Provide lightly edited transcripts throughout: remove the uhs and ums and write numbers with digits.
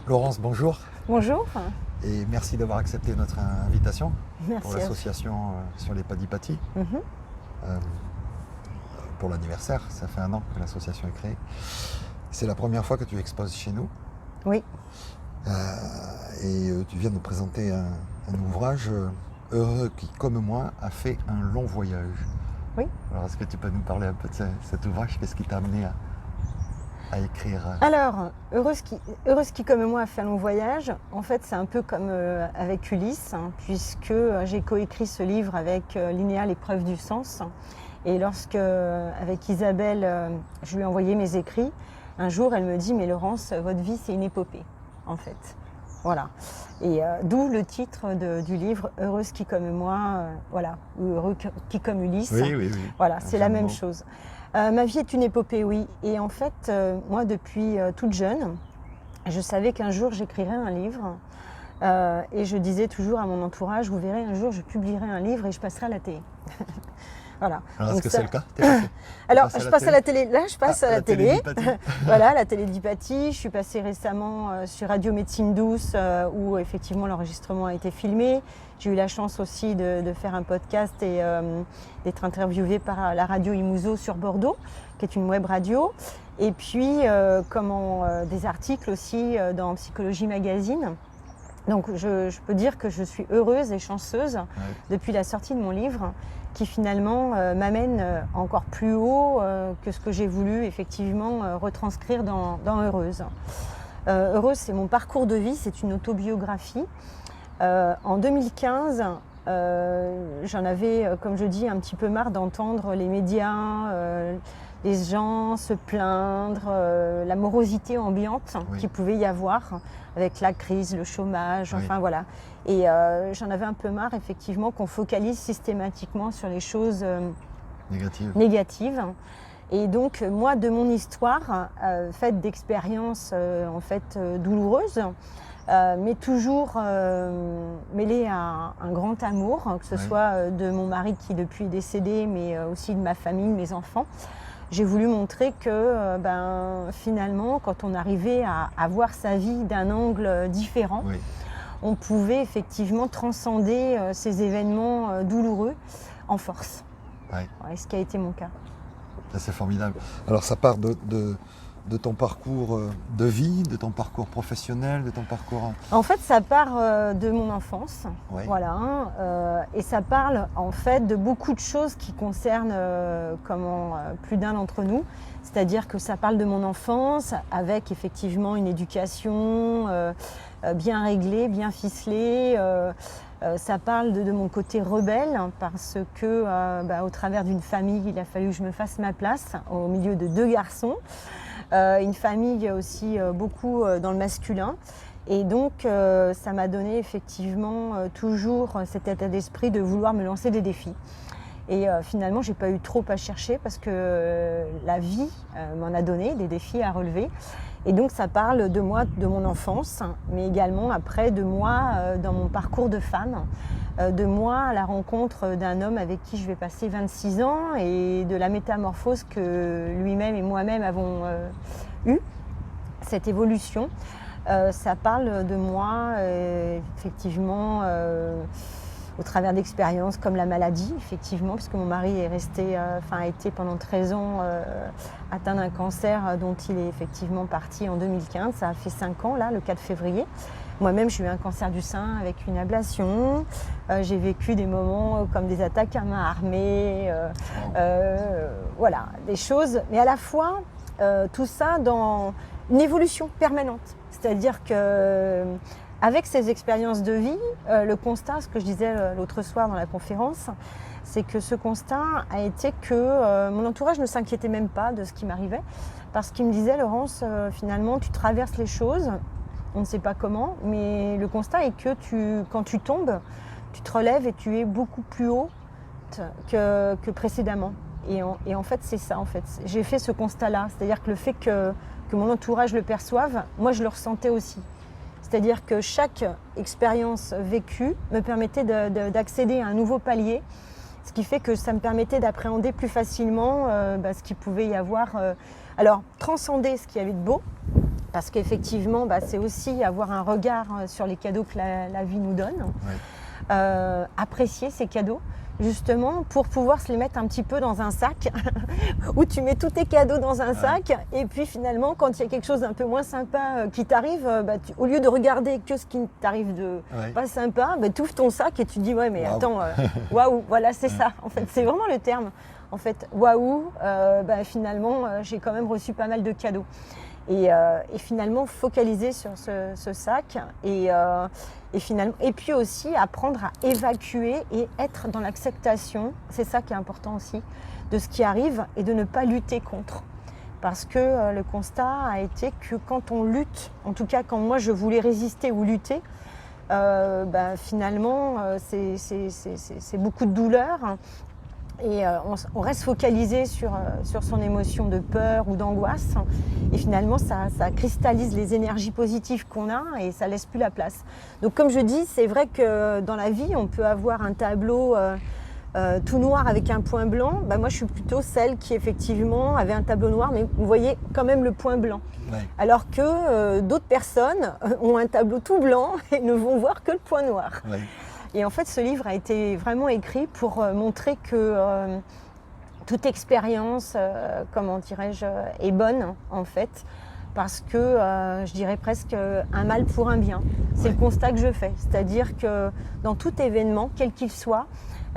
Laurence, bonjour. Bonjour. Et merci d'avoir accepté notre invitation Merci pour l'association sur les Padipati. Pour l'anniversaire, ça fait 1 an que l'association est créée. C'est la première fois que tu exposes chez nous. Oui. Et tu viens de présenter un ouvrage, Heureux qui, comme moi, a fait un long voyage. Oui. Alors, est-ce que tu peux nous parler un peu de cet ouvrage? Qu'est-ce qui t'a amené à écrire? Alors, Heureuse qui, comme moi, a fait un long voyage. En fait, c'est un peu comme avec Ulysse, puisque j'ai coécrit ce livre avec Linéa, l'épreuve du sens. Et lorsque, avec Isabelle, je lui ai envoyé mes écrits, un jour, elle me dit « Mais Laurence, votre vie, c'est une épopée, en fait. » Voilà. Et d'où le titre du livre « Heureuse qui, comme moi, voilà, ou Heureux qui, comme Ulysse. » Oui. Voilà, c'est la même chose. Ma vie est une épopée, oui. Et en fait, moi, depuis toute jeune, je savais qu'un jour, j'écrirais un livre. Et je disais toujours à mon entourage, vous verrez, un jour, je publierai un livre et je passerai à la télé. Voilà. Alors, est-ce que c'est le cas? Alors, je passe à la télé. Là, je passe à la télé. Voilà, la télé d'Hypatie. Je suis passée récemment sur Radio Médecine Douce, où effectivement l'enregistrement a été filmé. J'ai eu la chance aussi de faire un podcast et d'être interviewée par la radio Imouzo sur Bordeaux, qui est une web radio. Et puis, des articles aussi dans Psychologie Magazine. Donc, je peux dire que je suis heureuse et chanceuse depuis la sortie de mon livre, qui finalement m'amène encore plus haut que ce que j'ai voulu effectivement retranscrire dans Heureuse. Heureuse, c'est mon parcours de vie, c'est une autobiographie. En 2015, j'en avais, comme je dis, un petit peu marre d'entendre les médias, les gens se plaindre, la morosité ambiante qu'il pouvait y avoir avec la crise, le chômage, enfin voilà. Et j'en avais un peu marre, effectivement, qu'on focalise systématiquement sur les choses négatives. Et donc, moi, de mon histoire, faite d'expériences douloureuses, mais toujours mêlée à un grand amour, que ce soit de mon mari qui depuis est décédé, mais aussi de ma famille, de mes enfants. J'ai voulu montrer que finalement, quand on arrivait à voir sa vie d'un angle différent, on pouvait effectivement transcender ces événements douloureux en force. Ce qui a été mon cas. C'est formidable. Alors ça part de ton parcours de vie, de ton parcours professionnel, de ton parcours... En fait, ça part de mon enfance, voilà, et ça parle en fait de beaucoup de choses qui concernent plus d'un d'entre nous. C'est-à-dire que ça parle de mon enfance avec effectivement une éducation bien réglée, bien ficelée. Ça parle de mon côté rebelle parce que au travers d'une famille, il a fallu que je me fasse ma place au milieu de 2 garçons. Une famille aussi beaucoup dans le masculin. Et donc, ça m'a donné effectivement toujours cet état d'esprit de vouloir me lancer des défis. Et finalement, je n'ai pas eu trop à chercher parce que la vie m'en a donné des défis à relever. Et donc, ça parle de moi, de mon enfance, mais également après de moi dans mon parcours de femme, de moi à la rencontre d'un homme avec qui je vais passer 26 ans et de la métamorphose que lui-même et moi-même avons eue, cette évolution. Ça parle de moi, effectivement, au travers d'expériences comme la maladie, effectivement, parce que mon mari est a été pendant 13 ans atteint d'un cancer dont il est effectivement parti en 2015. Ça a fait 5 ans, là, le 4 février. Moi-même, j'ai eu un cancer du sein avec une ablation. J'ai vécu des moments comme des attaques à main armée. Voilà, des choses. Mais à la fois, tout ça dans une évolution permanente. C'est-à-dire que avec ces expériences de vie, le constat, ce que je disais l'autre soir dans la conférence, c'est que ce constat a été que mon entourage ne s'inquiétait même pas de ce qui m'arrivait, parce qu'il me disait, Laurence, finalement, tu traverses les choses, on ne sait pas comment, mais le constat est que quand tu tombes, tu te relèves et tu es beaucoup plus haut que précédemment. Et en fait, c'est ça, en fait. J'ai fait ce constat-là, c'est-à-dire que le fait que mon entourage le perçoive, moi, je le ressentais aussi. C'est-à-dire que chaque expérience vécue me permettait d'accéder à un nouveau palier, ce qui fait que ça me permettait d'appréhender plus facilement ce qu'il pouvait y avoir. Alors, transcender ce qu'il y avait de beau, Parce qu'effectivement, c'est aussi avoir un regard sur les cadeaux que la vie nous donne. Oui. Apprécier ces cadeaux, justement, pour pouvoir se les mettre un petit peu dans un sac, où tu mets tous tes cadeaux dans un sac, et puis finalement, quand il y a quelque chose d'un peu moins sympa qui t'arrive, au lieu de regarder que ce qui t'arrive de pas sympa, tu ouvres ton sac et tu te dis, ouais, mais attends, waouh, voilà, c'est ça, en fait, c'est vraiment le terme. En fait, waouh, finalement, j'ai quand même reçu pas mal de cadeaux. Et finalement, focaliser sur ce sac et puis aussi apprendre à évacuer et être dans l'acceptation, c'est ça qui est important aussi, de ce qui arrive et de ne pas lutter contre. Parce que le constat a été que quand on lutte, en tout cas quand moi je voulais résister ou lutter, finalement c'est beaucoup de douleur. Et on reste focalisé sur son émotion de peur ou d'angoisse. Et finalement, ça cristallise les énergies positives qu'on a et ça laisse plus la place. Donc comme je dis, c'est vrai que dans la vie, on peut avoir un tableau tout noir avec un point blanc. Moi, je suis plutôt celle qui effectivement avait un tableau noir, mais vous voyez quand même le point blanc. Ouais. Alors que d'autres personnes ont un tableau tout blanc et ne vont voir que le point noir. Ouais. Et en fait, ce livre a été vraiment écrit pour montrer que toute expérience, comment dirais-je, est bonne, en fait, parce que je dirais presque un mal pour un bien. C'est le constat que je fais. C'est-à-dire que dans tout événement, quel qu'il soit,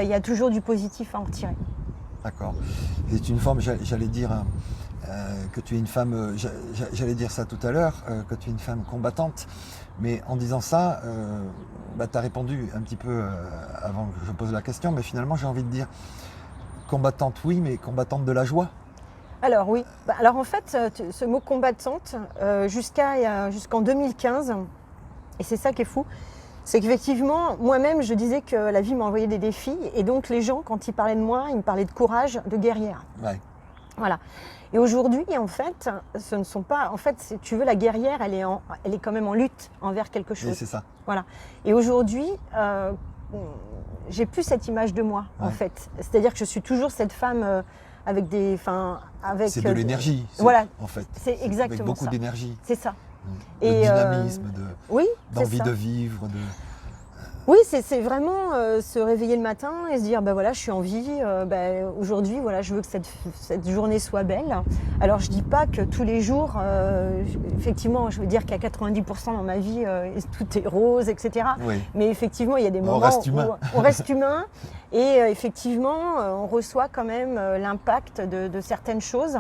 il y a toujours du positif à en retirer. D'accord. C'est une forme, j'allais dire, que tu es une femme, j'allais dire ça tout à l'heure, que tu es une femme combattante. Mais en disant ça, tu as répondu un petit peu avant que je pose la question, mais finalement j'ai envie de dire combattante oui, mais combattante de la joie. Alors oui, alors en fait ce mot combattante jusqu'en 2015, et c'est ça qui est fou, c'est qu'effectivement moi-même je disais que la vie m'a envoyé des défis et donc les gens quand ils parlaient de moi, ils me parlaient de courage, de guerrière. Ouais. Voilà. Et aujourd'hui, en fait, ce ne sont pas... En fait, si tu veux, la guerrière, elle est quand même en lutte envers quelque chose. Oui, c'est ça. Voilà. Et aujourd'hui, j'ai plus cette image de moi, en fait. C'est-à-dire que je suis toujours cette femme avec des... C'est de l'énergie, voilà. En fait. C'est exactement avec beaucoup ça. d'énergie. C'est ça. De dynamisme, d'envie de vivre, Oui, c'est vraiment se réveiller le matin et se dire voilà, je suis en vie, aujourd'hui voilà, je veux que cette journée soit belle. Alors je dis pas que tous les jours, effectivement, je veux dire qu'à 90% dans ma vie, tout est rose, etc. Oui. Mais effectivement, il y a des moments où on reste humain et effectivement, on reçoit quand même l'impact de certaines choses.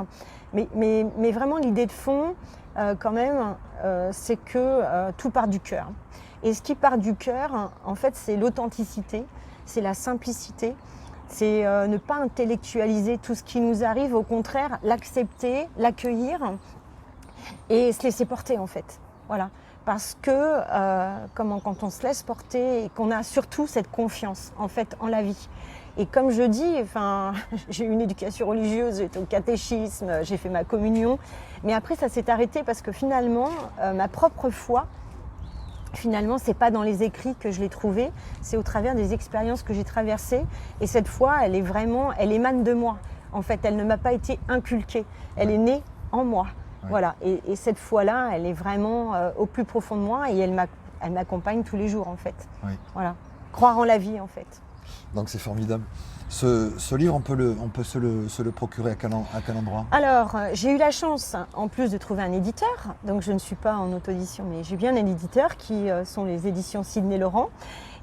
Mais vraiment, l'idée de fond, quand même, c'est que tout part du cœur. Et ce qui part du cœur, en fait, c'est l'authenticité, c'est la simplicité, c'est ne pas intellectualiser tout ce qui nous arrive, au contraire, l'accepter, l'accueillir et se laisser porter, en fait. Voilà. Parce que quand on se laisse porter et qu'on a surtout cette confiance, en fait, en la vie. Et comme je dis, j'ai eu une éducation religieuse, j'étais au catéchisme, j'ai fait ma communion, mais après, ça s'est arrêté parce que finalement, ma propre foi, finalement, c'est pas dans les écrits que je l'ai trouvée, c'est au travers des expériences que j'ai traversées. Et cette foi, elle émane de moi. En fait, elle ne m'a pas été inculquée. Elle est née en moi. Ouais. Voilà. Et cette foi-là, elle est vraiment au plus profond de moi et elle m'accompagne tous les jours, en fait. Oui. Voilà. Croire en la vie, en fait. Donc c'est formidable. Ce livre, on peut se le procurer à quel endroit ? Alors, j'ai eu la chance, en plus, de trouver un éditeur. Donc, je ne suis pas en auto-édition, mais j'ai bien un éditeur qui sont les éditions Sidney Laurent.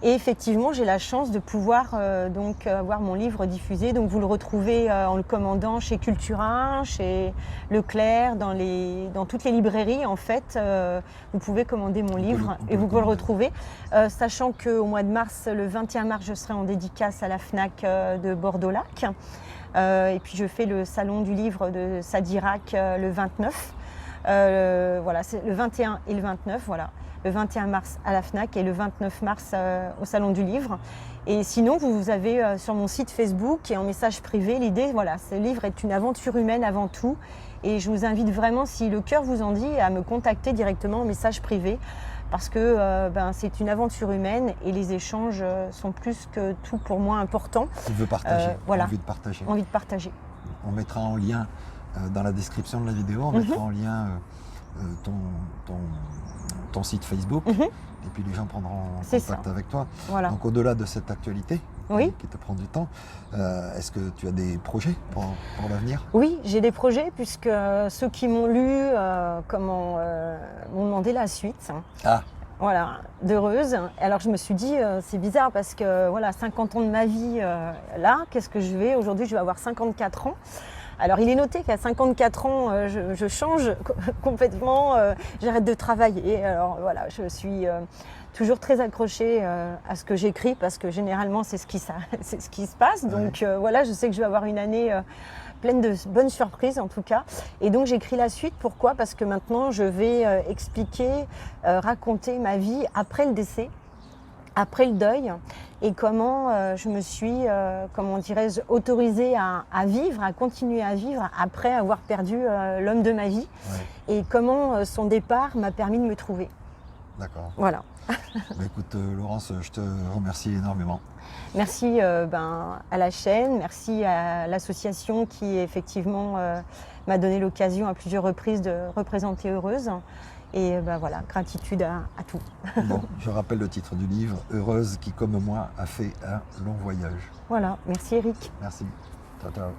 Et effectivement, j'ai la chance de pouvoir avoir mon livre diffusé. Donc, vous le retrouvez en le commandant chez Cultura, chez Leclerc, dans toutes les librairies. En fait, vous pouvez commander mon livre et vous pouvez le retrouver. Sachant qu'au mois de mars, le 21 mars, je serai en dédicace à la FNAC de Bordeaux-Lac. Et puis, je fais le salon du livre de Sadirac le 29. Voilà, c'est le 21 et le 29, voilà. Le 21 mars à la FNAC et le 29 mars au Salon du Livre. Et sinon, vous avez sur mon site Facebook et en message privé, l'idée, voilà, ce livre est une aventure humaine avant tout. Et je vous invite vraiment, si le cœur vous en dit, à me contacter directement en message privé. Parce que c'est une aventure humaine et les échanges sont plus que tout pour moi importants. Tu veux partager, voilà. Envie de partager. Envie de partager. On mettra en lien dans la description de la vidéo, on mettra en lien ton site Facebook, et puis les gens prendront contact avec toi. Voilà. Donc au-delà de cette actualité qui te prend du temps, est-ce que tu as des projets pour l'avenir? Oui, j'ai des projets puisque ceux qui m'ont lu m'ont demandé la suite. Ah. Voilà, d'Heureuse. Alors je me suis dit, c'est bizarre parce que voilà, 50 ans de ma vie là, qu'est-ce que je vais? Aujourd'hui, je vais avoir 54 ans. Alors il est noté qu'à 54 ans, je change complètement, j'arrête de travailler. Alors voilà, je suis toujours très accrochée à ce que j'écris parce que généralement c'est ce qui se passe. Donc voilà, je sais que je vais avoir une année pleine de bonnes surprises en tout cas. Et donc j'écris la suite. Pourquoi? Parce que maintenant je vais expliquer, raconter ma vie après le décès, après le deuil, et comment je me suis, comment dirais-je, autorisée à vivre, à continuer à vivre après avoir perdu l'homme de ma vie, et comment son départ m'a permis de me trouver. D'accord. Voilà. Écoute Laurence, je te remercie énormément. Merci à la chaîne, merci à l'association qui effectivement m'a donné l'occasion à plusieurs reprises de représenter Heureuse. Et voilà, gratitude à tout. Bon, je rappelle le titre du livre, Heureuse qui, comme moi, a fait un long voyage. Voilà, merci Eric. Merci. Ciao, ciao.